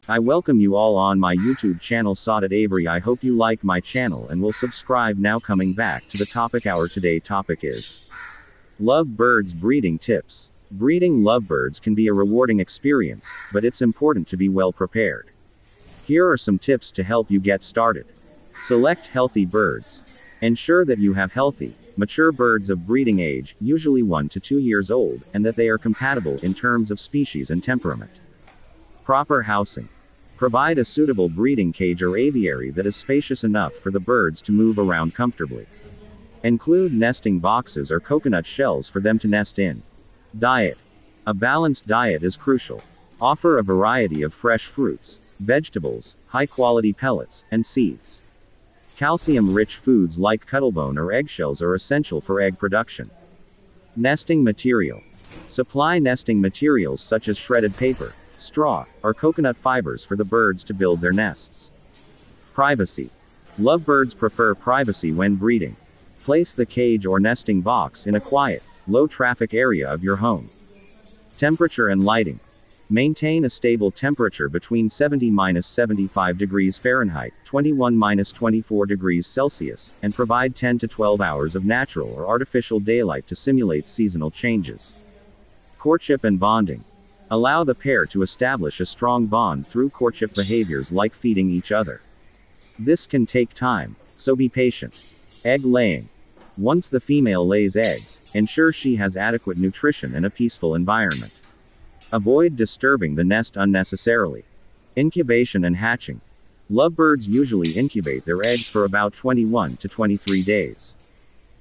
I welcome you all on my YouTube channel Sadat Avery. I hope you like my channel and will subscribe now. Coming back to the topic, our today topic is lovebirds breeding tips. Breeding lovebirds can be a rewarding experience, but it's important to be well prepared. Here are some tips to help you get started. Select healthy birds. Ensure that you have healthy, mature birds of breeding age, usually 1 to 2 years old, and that they are compatible in terms of species and temperament. Proper housing. Provide a suitable breeding cage or aviary that is spacious enough for the birds to move around comfortably. Include nesting boxes or coconut shells for them to nest in. Diet. A balanced diet is crucial. Offer a variety of fresh fruits, vegetables, high-quality pellets, and seeds. Calcium-rich foods like cuttlebone or eggshells are essential for egg production. Nesting material. Supply nesting materials such as shredded paper, straw, or coconut fibers for the birds to build their nests. Privacy. Lovebirds prefer privacy when breeding. Place the cage or nesting box in a quiet, low-traffic area of your home. Temperature and lighting. Maintain a stable temperature between 70-75 degrees Fahrenheit, 21-24 degrees Celsius, and provide 10 to 12 hours of natural or artificial daylight to simulate seasonal changes. Courtship and bonding. Allow the pair to establish a strong bond through courtship behaviors like feeding each other. This can take time, so be patient. Egg laying. Once the female lays eggs, ensure she has adequate nutrition and a peaceful environment. Avoid disturbing the nest unnecessarily. Incubation and hatching. Lovebirds usually incubate their eggs for about 21 to 23 days.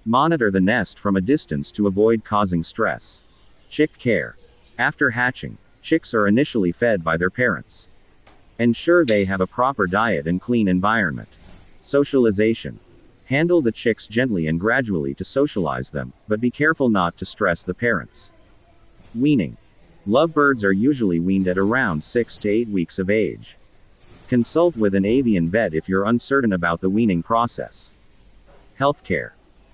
Monitor the nest from a distance to avoid causing stress. Chick care. After hatching, chicks are initially fed by their parents. Ensure they have a proper diet and clean environment. Socialization. Handle the chicks gently and gradually to socialize them, but be careful not to stress the parents. Weaning. Lovebirds are usually weaned at around 6 to 8 weeks of age. Consult with an avian vet if you're uncertain about the weaning process. Healthcare.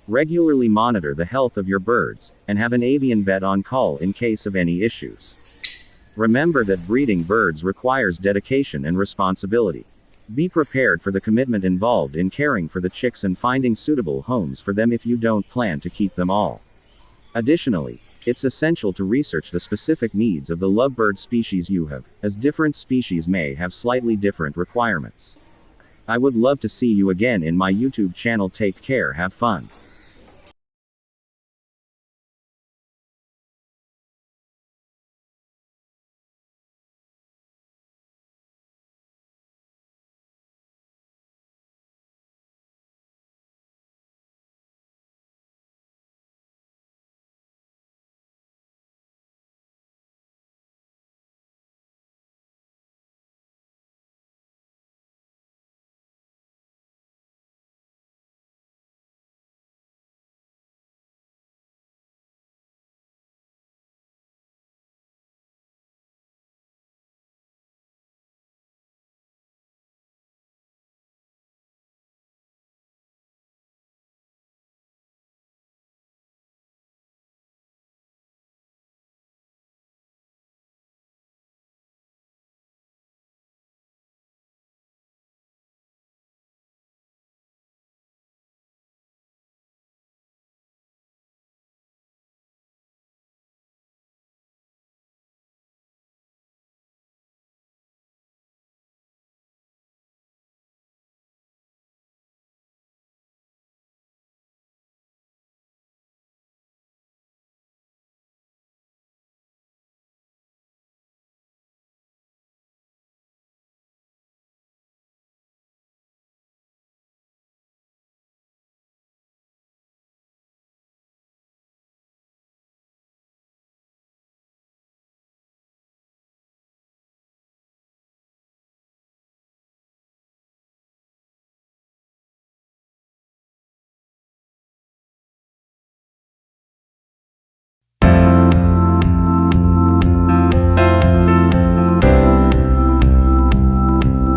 Regularly monitor the health of your birds, and have an avian vet on call in case of any issues. Remember that breeding birds requires dedication and responsibility. Be prepared for the commitment involved in caring for the chicks and finding suitable homes for them if you don't plan to keep them all. Additionally, it's essential to research the specific needs of the lovebird species you have, as different species may have slightly different requirements. I would love to see you again in my YouTube channel. Take care, have fun.